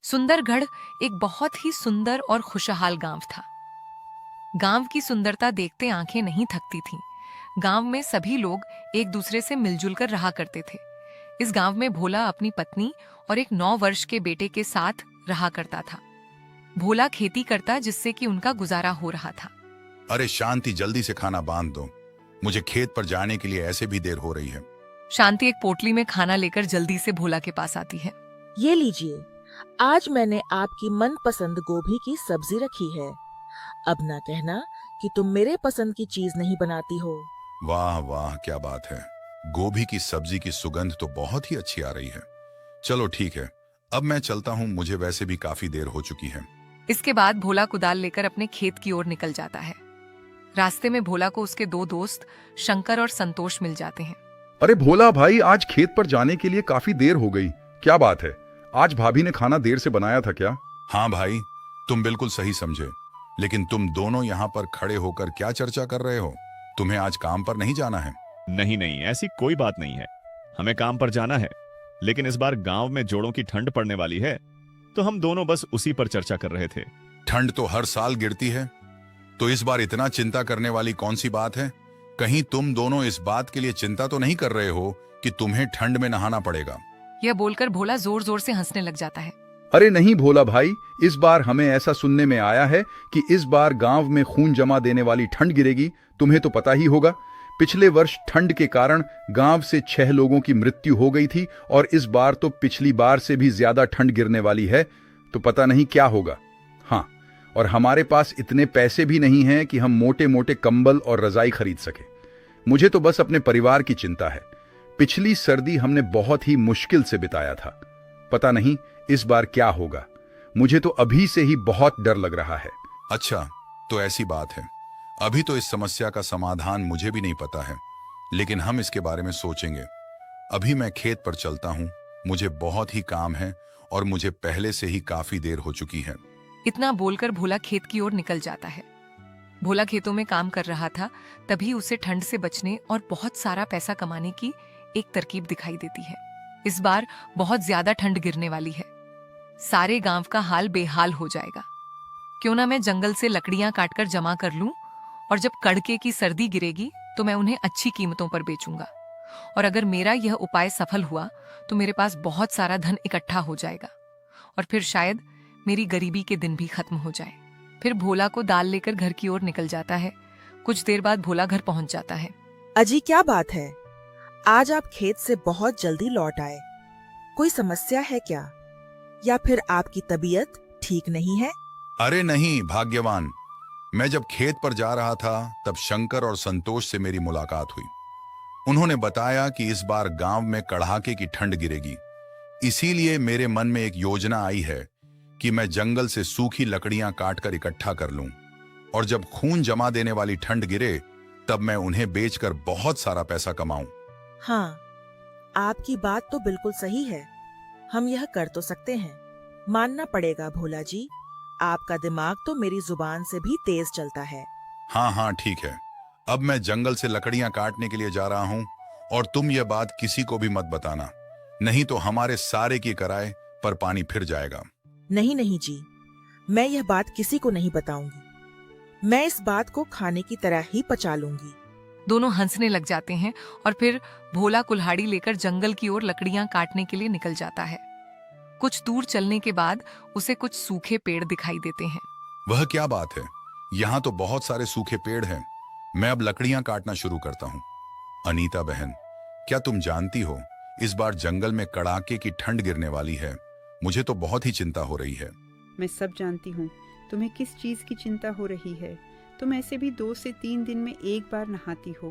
सुंदरगढ़ एक बहुत ही सुंदर और खुशहाल गांव था। गांव की सुंदरता देखते आंखें नहीं थकती थीं। गांव में सभी लोग एक दूसरे से मिलजुल कर रहा करते थे। इस गांव में भोला अपनी पत्नी और एक 9 वर्ष के बेटे के साथ रहा करता था। भोला खेती करता जिससे कि उनका गुजारा हो रहा था। अरे शांति, जल्दी से खाना बांध दो। मुझे खेत पर जाने के लिए ऐसे भी देर हो रही है। शांति एक पोटली में खाना लेकर जल्दी से भोला के पास आती है। ये लीजिए, आज मैंने आपकी मनपसंद गोभी की सब्जी रखी है। अब ना कहना कि तुम मेरे पसंद की चीज नहीं बनाती हो। वाह वाह, क्या बात है। गोभी की सब्जी की सुगंध तो बहुत ही अच्छी आ रही है। चलो ठीक है, अब मैं चलता हूँ, मुझे वैसे भी काफी देर हो चुकी है। इसके बाद भोला कुदाल लेकर अपने खेत की ओर निकल जाता है। रास्ते में भोला को उसके 2 दोस्त शंकर और संतोष मिल जाते हैं। अरे भोला भाई, आज खेत पर जाने के लिए काफी देर हो गई। क्या बात है, आज भाभी ने खाना देर से बनाया था क्या? हाँ भाई, तुम बिल्कुल सही समझे। लेकिन तुम दोनों यहाँ पर खड़े होकर क्या चर्चा कर रहे हो? तुम्हें आज काम पर नहीं जाना है? नहीं नहीं, ऐसी कोई बात नहीं है। हमें काम पर जाना है, लेकिन इस बार गांव में जोड़ों की ठंड पड़ने वाली है, तो हम दोनों बस उसी पर चर्चा कर रहे थे। ठंड तो हर साल गिरती है, तो इस बार इतना चिंता करने वाली कौन सी बात है? कहीं तुम दोनों इस बात के लिए चिंता तो नहीं कर रहे हो कि तुम्हें ठंड में नहाना पड़ेगा? यह बोलकर भोला जोर जोर से हंसने लग जाता है। अरे नहीं भोला भाई, इस बार हमें ऐसा सुनने में आया है कि इस बार गांव में खून जमा देने वाली ठंड गिरेगी। तुम्हें तो पता ही होगा, पिछले वर्ष ठंड के कारण गांव से 6 लोगों की मृत्यु हो गई थी, और इस बार तो पिछली बार से भी ज्यादा ठंड गिरने वाली है। तो पता नहीं क्या होगा। हाँ, और हमारे पास इतने पैसे भी नहीं हैं कि हम मोटे मोटे कंबल और रजाई खरीद सके। मुझे तो बस अपने परिवार की चिंता है। पिछली सर्दी हमने बहुत ही मुश्किल से बिताया था। पता नहीं इस बार क्या होगा। मुझे तो अभी से ही बहुत डर लग रहा है। अच्छा, तो ऐसी बात है। अभी तो इस समस्या का समाधान मुझे भी नहीं पता है, लेकिन हम इसके बारे में सोचेंगे। अभी मैं खेत पर चलता हूँ, मुझे बहुत ही काम है और मुझे पहले से ही काफी देर हो चुकी है। इतना बोलकर भोला खेत की ओर निकल जाता है। भोला खेतों में काम कर रहा था, तभी उसे ठंड से बचने और बहुत सारा पैसा कमाने की एक तरकीब दिखाई देती है। इस बार बहुत ज्यादा ठंड गिरने वाली है। सारे गांव का हाल बेहाल हो जाएगा। क्यों ना मैं जंगल से लकड़ियां काटकर जमा कर लूं, और जब कड़के की सर्दी गिरेगी तो मैं उन्हें अच्छी कीमतों पर बेचूंगा। और अगर मेरा यह उपाय सफल हुआ तो मेरे पास बहुत सारा धन इकट्ठा हो जाएगा, और फिर शायद मेरी गरीबी के दिन भी खत्म हो जाए। फिर भोला को दाल लेकर घर की ओर निकल जाता है। कुछ देर बाद भोला घर पहुंच जाता है। अजी, क्या बात है, आज आप खेत से बहुत जल्दी लौट आए। कोई समस्या है क्या, या फिर आपकी तबीयत ठीक नहीं है? अरे नहीं भाग्यवान, मैं जब खेत पर जा रहा था तब शंकर और संतोष से मेरी मुलाकात हुई। उन्होंने बताया कि इस बार गांव में कड़ाके की ठंड गिरेगी। इसीलिए मेरे मन में एक योजना आई है कि मैं जंगल से सूखी लकड़ियां काटकर इकट्ठा कर लूं, और जब खून जमा देने वाली ठंड गिरे तब मैं उन्हें बेचकर बहुत सारा पैसा कमाऊं। हाँ, आपकी बात तो बिल्कुल सही है। हम यह कर तो सकते हैं। मानना पड़ेगा भोला जी, आपका दिमाग तो मेरी जुबान से भी तेज चलता है। हाँ हाँ ठीक है, अब मैं जंगल से लकड़ियां काटने के लिए जा रहा हूं, और तुम यह बात किसी को भी मत बताना, नहीं तो हमारे सारे की किराए पर पानी फिर जाएगा। नहीं नहीं जी, मैं यह बात किसी को नहीं बताऊंगी। मैं इस बात को खाने की तरह ही पचा लूंगी। दोनों हंसने लग जाते हैं, और फिर भोला कुल्हाड़ी लेकर जंगल की ओर लकड़ियां काटने के लिए निकल जाता है। कुछ दूर चलने के बाद उसे कुछ सूखे पेड़ दिखाई देते हैं। वह क्या बात है, यहाँ तो बहुत सारे सूखे पेड़ हैं। मैं अब लकड़ियां काटना शुरू करता हूँ। अनीता बहन, क्या तुम जानती हो, इस बार जंगल में कड़ाके की ठंड गिरने वाली है। मुझे तो बहुत ही चिंता हो रही है। मैं सब जानती हूँ तुम्हें किस चीज की चिंता हो रही है। तुम ऐसे भी 2 से 3 दिन में एक बार नहाती हो,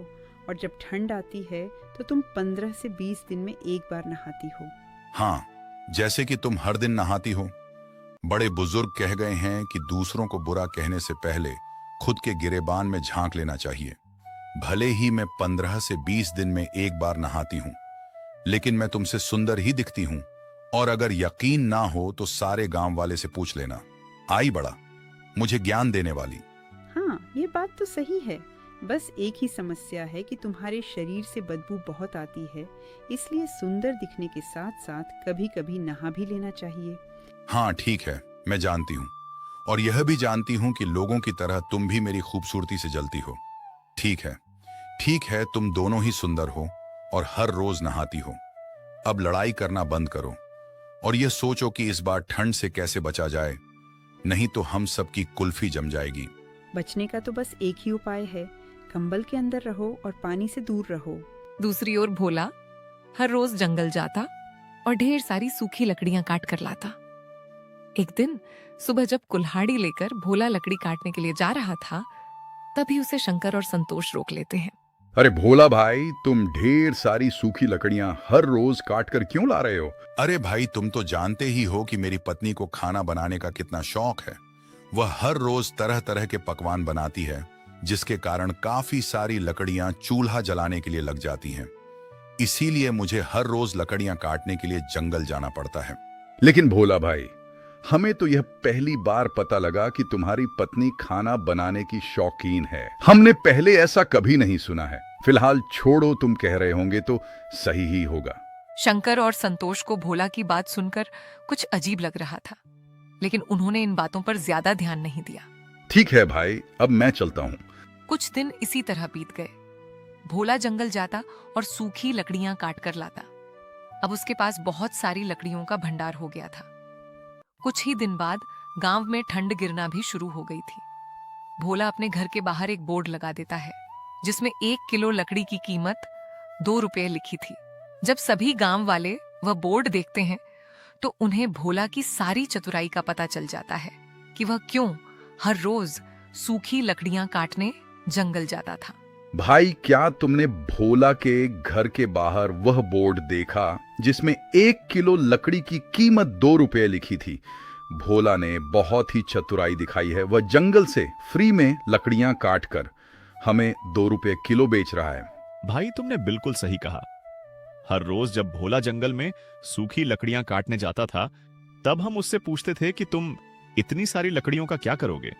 और जब ठंड आती है तो तुम 15 से 20 दिन में एक बार नहाती हो। हाँ, जैसे कि तुम हर दिन नहाती हो। बड़े बुजुर्ग कह गए हैं कि दूसरों को बुरा कहने से पहले खुद के गिरेबान में झांक लेना चाहिए। भले ही मैं 15 से 20 दिन में एक बार नहाती हूँ, लेकिन मैं तुमसे सुंदर ही दिखती हूँ। और अगर यकीन ना हो तो सारे गांव वाले से पूछ लेना। आई बड़ा, मुझे ज्ञान देने वाली। हाँ, ये बात तो सही है। बस एक ही समस्या है कि तुम्हारे शरीर से बदबू बहुत आती है, इसलिए सुंदर दिखने के साथ साथ कभी कभी नहा भी लेना चाहिए। हाँ ठीक है, मैं जानती हूँ। और यह भी जानती हूँ कि लोगों की तरह तुम भी मेरी खूबसूरती से जलती हो। ठीक है, तुम दोनों ही सुंदर हो और हर रोज नहाती हो। अब लड़ाई करना बंद करो और यह सोचो कि इस बार ठंड से कैसे बचा जाए, नहीं तो हम सबकी कुल्फी जम जाएगी। बचने का तो बस एक ही उपाय है, कंबल के अंदर रहो और पानी से दूर रहो। दूसरी ओर भोला हर रोज जंगल जाता और ढेर सारी सूखी लकड़ियां काट कर लाता। एक दिन सुबह जब कुल्हाड़ी लेकर भोला लकड़ी काटने के लिए जा रहा था, तभी उसे शंकर और संतोष रोक लेते हैं। अरे भोला भाई, तुम ढेर सारी सूखी लकड़ियां हर रोज काट कर क्यों ला रहे हो? अरे भाई, तुम तो जानते ही हो कि मेरी पत्नी को खाना बनाने का कितना शौक है। वह हर रोज तरह तरह के पकवान बनाती है, जिसके कारण काफी सारी लकड़ियां चूल्हा जलाने के लिए लग जाती हैं। इसीलिए मुझे हर रोज लकड़ियां काटने के लिए जंगल जाना पड़ता है। लेकिन भोला भाई, हमें तो यह पहली बार पता लगा कि तुम्हारी पत्नी खाना बनाने की शौकीन है। हमने पहले ऐसा कभी नहीं सुना है। फिलहाल छोड़ो, तुम कह रहे होंगे तो सही ही होगा। शंकर और संतोष को भोला की बात सुनकर कुछ अजीब लग रहा था, लेकिन उन्होंने इन बातों पर ज्यादा ध्यान नहीं दिया। ठीक है भाई, अब मैं चलता हूँ। कुछ दिन इसी तरह बीत गए। भोला जंगल जाता और सूखी लकड़ियां काट कर लाता। अब उसके पास बहुत सारी लकड़ियों का भंडार हो गया था। कुछ ही दिन बाद गांव में ठंड गिरना भी शुरू हो गई थी। भोला अपने घर के बाहर एक बोर्ड लगा देता है, जिसमें 1 किलो लकड़ी की कीमत 2 रुपए लिखी थी। जब सभी गांव वाले वह बोर्ड देखते हैं, तो उन्हें भोला की सारी चतुराई का पता चल जाता है कि वह क्यों हर रोज सूखी लकड़ियां काटने जंगल जाता था। भाई, क्या तुमने भोला के घर के बाहर वह बोर्ड देखा जिसमें 1 किलो लकड़ी की कीमत 2 रुपए लिखी थी? भोला ने बहुत ही चतुराई दिखाई है। वह जंगल से फ्री में लकड़ियां काट कर हमें 2 रुपए किलो बेच रहा है। भाई, तुमने बिल्कुल सही कहा। हर रोज जब भोला जंगल में सूखी लकड़ियां काटने जाता था, तब हम उससे पूछते थे कि तुम इतनी सारी लकड़ियों का क्या करोगे।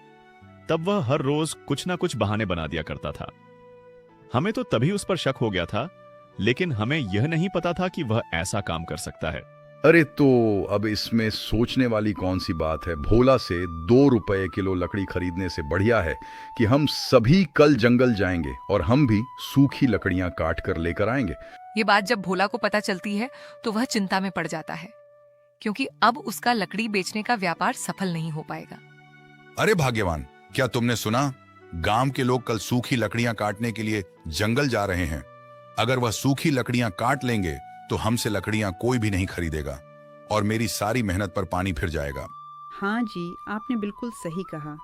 तब वह हर रोज कुछ ना कुछ बहाने बना दिया करता था। हमें तो तभी उस पर शक हो गया था, लेकिन हमें यह नहीं पता था कि वह ऐसा काम कर सकता है। अरे तो अब इसमें सोचने वाली कौन सी बात है? भोला से 2 रुपए किलो लकड़ी खरीदने से बढ़िया है कि हम सभी कल जंगल जाएंगे और हम भी सूखी लकड़ियां काट कर लेकर आएंगे। ये बात जब भोला को पता चलती है, तो वह चिंता में पड़ जाता है, क्योंकि अब उसका लकड़ी बेचने का व्यापार सफल नहीं हो पाएगा। अरे भाग्यवान, क्या तुमने सुना? गांव के लोग कल सूखी लकड़ियां काटने के लिए जंगल जा रहे हैं। अगर वह सूखी लकड़ियां काट लेंगे तो हमसे लकड़ियां कोई भी नहीं खरीदेगा और मेरी सारी मेहनत पर पानी फिर जाएगा। हाँ जी, आपने बिल्कुल सही कहा।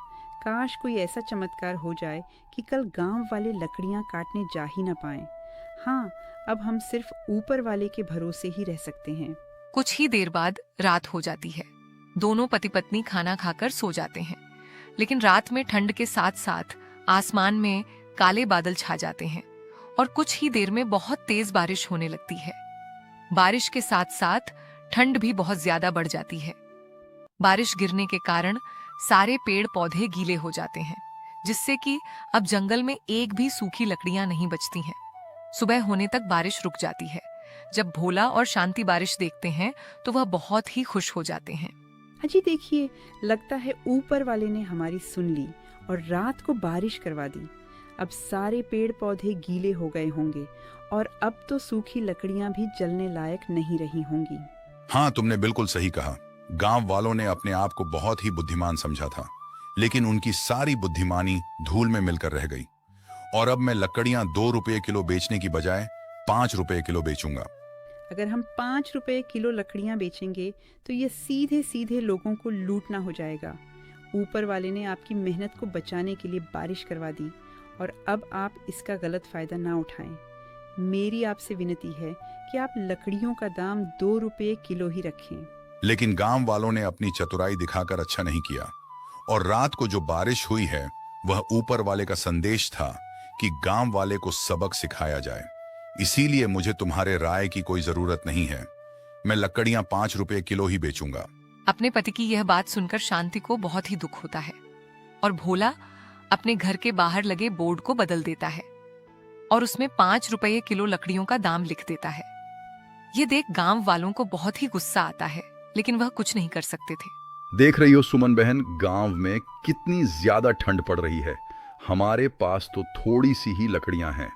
काश कोई ऐसा चमत्कार हो जाए कि कल गांव वाले लकड़ियां काटने जा ही न पाएं। हाँ, अब हम सिर्फ ऊपर वाले के भरोसे ही रह सकते हैं। कुछ ही देर बाद रात हो जाती है। दोनों पति पत्नी खाना खाकर सो जाते हैं, लेकिन रात में ठंड के साथ साथ आसमान में काले बादल छा जाते हैं और कुछ ही देर में बहुत तेज बारिश होने लगती है। बारिश के साथ साथ ठंड भी बहुत ज्यादा बढ़ जाती है। बारिश गिरने के कारण सारे पेड़ पौधे गीले हो जाते हैं, जिससे कि अब जंगल में एक भी सूखी लकड़ियां नहीं बचती हैं। सुबह होने तक बारिश रुक जाती है। जब भोला और शांति बारिश देखते हैं, तो वह बहुत ही खुश हो जाते हैं। अजी देखिए, लगता है ऊपर वाले ने हमारी सुन ली और रात को बारिश करवा दी। अब सारे पेड़ पौधे गीले हो गए होंगे और अब तो सूखी लकड़ियां भी जलने लायक नहीं रही होंगी। हाँ, तुमने बिल्कुल सही कहा। गांव वालों ने अपने आप को बहुत ही बुद्धिमान समझा था, लेकिन उनकी सारी बुद्धिमानी धूल में मिलकर रह गई। और अब मैं लकड़ियां 2 रुपए किलो बेचने की बजाय 5 रुपए किलो बेचूंगा। अगर हम 5 रुपए किलो लकड़ियां बेचेंगे तो ये सीधे सीधे लोगों को लूटना हो जाएगा। ऊपर वाले ने आपकी मेहनत को बचाने के लिए बारिश करवा दी और अब आप इसका गलत फायदा ना उठाएं। मेरी आपसे विनती है कि आप लकड़ियों का दाम 2 रुपए किलो ही रखें। लेकिन गांव वालों ने अपनी चतुराई दिखाकर अच्छा नहीं किया और रात को जो बारिश हुई है, वह ऊपर वाले का संदेश था कि गांव वाले को सबक सिखाया जाए। इसीलिए मुझे तुम्हारे राय की कोई जरूरत नहीं है। मैं लकड़ियां 5 रुपए किलो ही बेचूंगा। अपने पति की यह बात सुनकर शांति को बहुत ही दुख होता है और भोला अपने घर के बाहर लगे बोर्ड को बदल देता है और उसमें 5 रुपए किलो लकड़ियों का दाम लिख देता है। ये देख गांव वालों को बहुत ही गुस्सा आता है, लेकिन वह कुछ नहीं कर सकते थे। देख रही हो सुमन बहन, गांव में कितनी ज्यादा ठंड पड़ रही है। हमारे पास तो थोड़ी सी ही लकड़ियां हैं।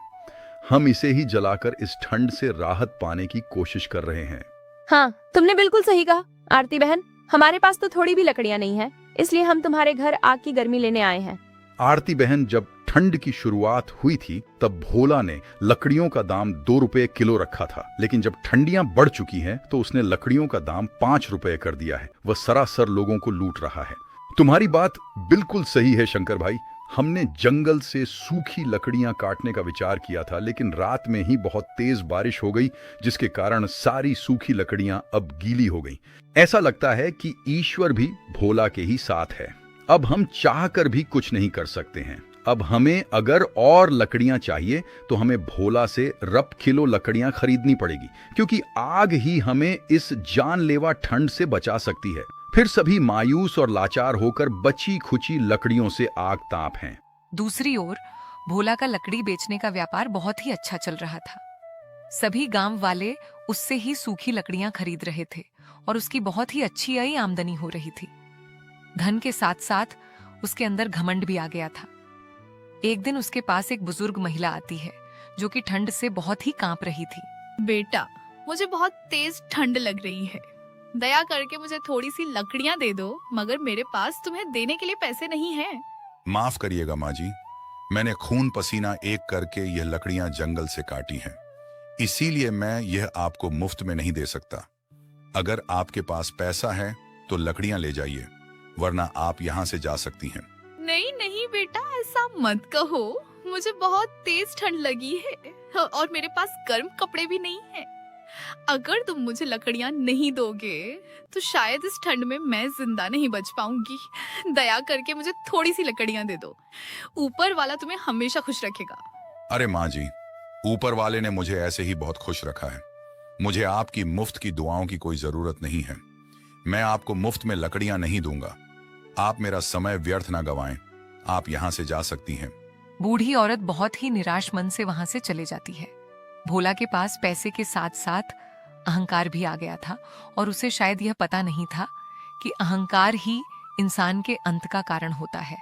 हम इसे ही जलाकर इस ठंड से राहत पाने की कोशिश कर रहे हैं। हाँ, तुमने बिल्कुल सही कहा आरती बहन। हमारे पास तो थोड़ी भी लकड़ियां नहीं है, इसलिए हम तुम्हारे घर आग की गर्मी लेने आए हैं। आरती बहन, जब ठंड की शुरुआत हुई थी तब भोला ने लकड़ियों का दाम 2 रुपए किलो रखा था, लेकिन जब ठंडियां बढ़ चुकी हैं तो उसने लकड़ियों का दाम 5 रुपए कर दिया है। वह सरासर लोगों को लूट रहा है। तुम्हारी बात बिल्कुल सही है शंकर भाई। हमने जंगल से सूखी लकड़ियां काटने का विचार किया था, लेकिन रात में ही बहुत तेज बारिश हो गई, जिसके कारण सारी सूखी लकड़ियां अब गीली हो गई। ऐसा लगता है कि ईश्वर भी भोला के ही साथ है। अब हम चाहकर भी कुछ नहीं कर सकते हैं। अब हमें अगर और लकड़ियां चाहिए तो हमें भोला से रब किलो लकड़ियां खरीदनी पड़ेगी, क्योंकि आग ही हमें इस जानलेवा ठंड से बचा सकती है। फिर सभी मायूस और लाचार होकर बची खुची लकड़ियों से आग ताप हैं। दूसरी ओर भोला का लकड़ी बेचने का व्यापार बहुत ही अच्छा चल रहा था। सभी गांव वाले उससे ही सूखी लकड़ियां खरीद रहे थे और उसकी बहुत ही अच्छी आमदनी हो रही थी। धन के साथ साथ उसके अंदर घमंड भी आ गया था। एक दिन उसके पास एक बुजुर्ग महिला आती है जो कि ठंड से बहुत ही कांप रही थी। बेटा, मुझे बहुत तेज ठंड लग रही है। दया करके मुझे थोड़ी सी लकड़ियां दे दो, मगर मेरे पास तुम्हें देने के लिए पैसे नहीं हैं। माफ करिएगा माँ जी, मैंने खून पसीना एक करके यह लकड़ियां जंगल से काटी हैं, इसीलिए मैं यह आपको मुफ्त में नहीं दे सकता। अगर आपके पास पैसा है तो लकड़ियां ले जाइए, वरना आप यहाँ से जा सकती हैं। नहीं नहीं बेटा, ऐसा मत कहो। मुझे बहुत तेज ठंड लगी है और मेरे पास गर्म कपड़े भी नहीं हैं। अगर तुम मुझे लकड़ियां नहीं दोगे तो शायद इस ठंड में मैं जिंदा नहीं बच पाऊंगी। दया करके मुझे थोड़ी सी लकड़ियां दे दो। ऊपर वाला तुम्हें हमेशा खुश रखेगा। अरे माँ जी, ऊपर वाले ने मुझे ऐसे ही बहुत खुश रखा है। मुझे आपकी मुफ्त की दुआओं की कोई जरूरत नहीं है। मैं आपको मुफ्त में लकड़ियां नहीं दूंगा। आप मेरा समय व्यर्थ ना गवाएं। आप यहाँ से जा सकती हैं। बूढ़ी औरत बहुत ही निराश मन से वहां से चले जाती है। भोला के पास पैसे के साथ साथ अहंकार भी आ गया था और उसे शायद यह पता नहीं था कि अहंकार ही इंसान के अंत का कारण होता है।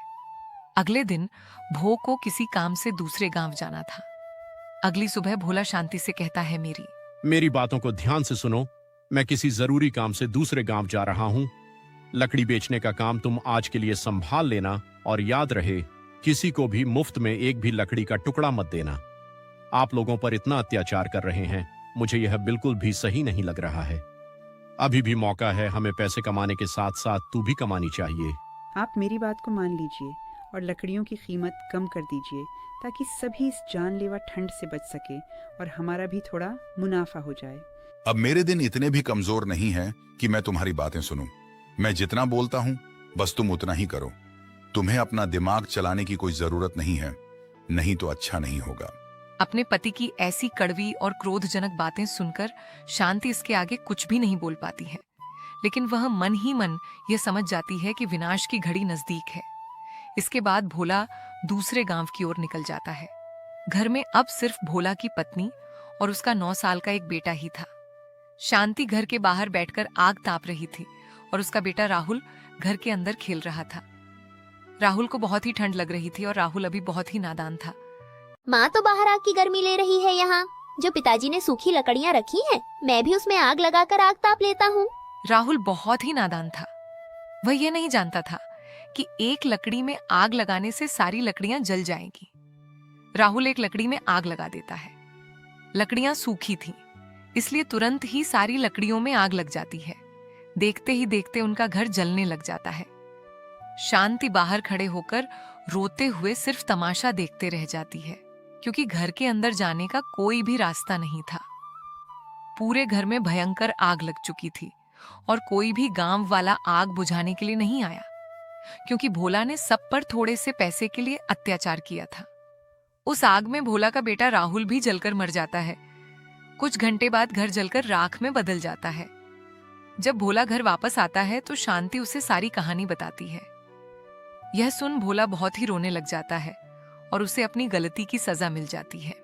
अगले दिन भो को किसी काम से दूसरे गांव जाना था। अगली सुबह भोला शांति से कहता है, मेरी बातों को ध्यान से सुनो। मैं किसी जरूरी काम से दूसरे गांव जा रहा हूँ। लकड़ी बेचने का काम तुम आज के लिए संभाल लेना, और याद रहे, किसी को भी मुफ्त में एक भी लकड़ी का टुकड़ा मत देना। आप लोगों पर इतना अत्याचार कर रहे हैं, मुझे यह बिल्कुल भी सही नहीं लग रहा है। अभी भी मौका है, हमें पैसे कमाने के साथ साथ तू भी कमानी चाहिए। आप मेरी बात को मान लीजिए और लकड़ियों की कीमत कम कर दीजिए, ताकि सभी इस जानलेवा ठंड से बच सके और हमारा भी थोड़ा मुनाफा हो जाए। अब मेरे दिन इतने भी कमजोर नहीं हैं कि मैं तुम्हारी बातें सुनूं। मैं जितना बोलता हूं बस तुम उतना ही करो। तुम्हें अपना दिमाग चलाने की कोई जरूरत नहीं है, नहीं तो अच्छा नहीं होगा। अपने पति की ऐसी कड़वी और क्रोधजनक बातें सुनकर शांति इसके आगे कुछ भी नहीं बोल पाती है, लेकिन वह मन ही मन यह समझ जाती है कि विनाश की घड़ी नजदीक है। इसके बाद भोला दूसरे गांव की ओर निकल जाता है। घर में अब सिर्फ भोला की पत्नी और उसका 9 साल का एक बेटा ही था। शांति घर के बाहर बैठकर आग ताप रही थी और उसका बेटा राहुल घर के अंदर खेल रहा था। राहुल को बहुत ही ठंड लग रही थी और राहुल अभी बहुत ही नादान था। माँ तो बाहर आग की गर्मी ले रही है। यहाँ जो पिताजी ने सूखी लकड़ियाँ रखी हैं, मैं भी उसमें आग लगाकर आग ताप लेता हूँ। राहुल बहुत ही नादान था। वह यह नहीं जानता था कि एक लकड़ी में आग लगाने से सारी लकड़ियां जल जाएंगी। राहुल एक लकड़ी में आग लगा देता है। लकड़ियां सूखी थीं, इसलिए तुरंत ही सारी लकड़ियों में आग लग जाती है। देखते ही देखते उनका घर जलने लग जाता है। शांति बाहर खड़े होकर रोते हुए सिर्फ तमाशा देखते रह जाती है, क्योंकि घर के अंदर जाने का कोई भी रास्ता नहीं था। पूरे घर में भयंकर आग लग चुकी थी और कोई भी गांव वाला आग बुझाने के लिए नहीं आया, क्योंकि भोला ने सब पर थोड़े से पैसे के लिए अत्याचार किया था। उस आग में भोला का बेटा राहुल भी जलकर मर जाता है। कुछ घंटे बाद घर जलकर राख में बदल जाता है। जब भोला घर वापस आता है तो शांति उसे सारी कहानी बताती है। यह सुन भोला बहुत ही रोने लग जाता है और उसे अपनी गलती की सजा मिल जाती है।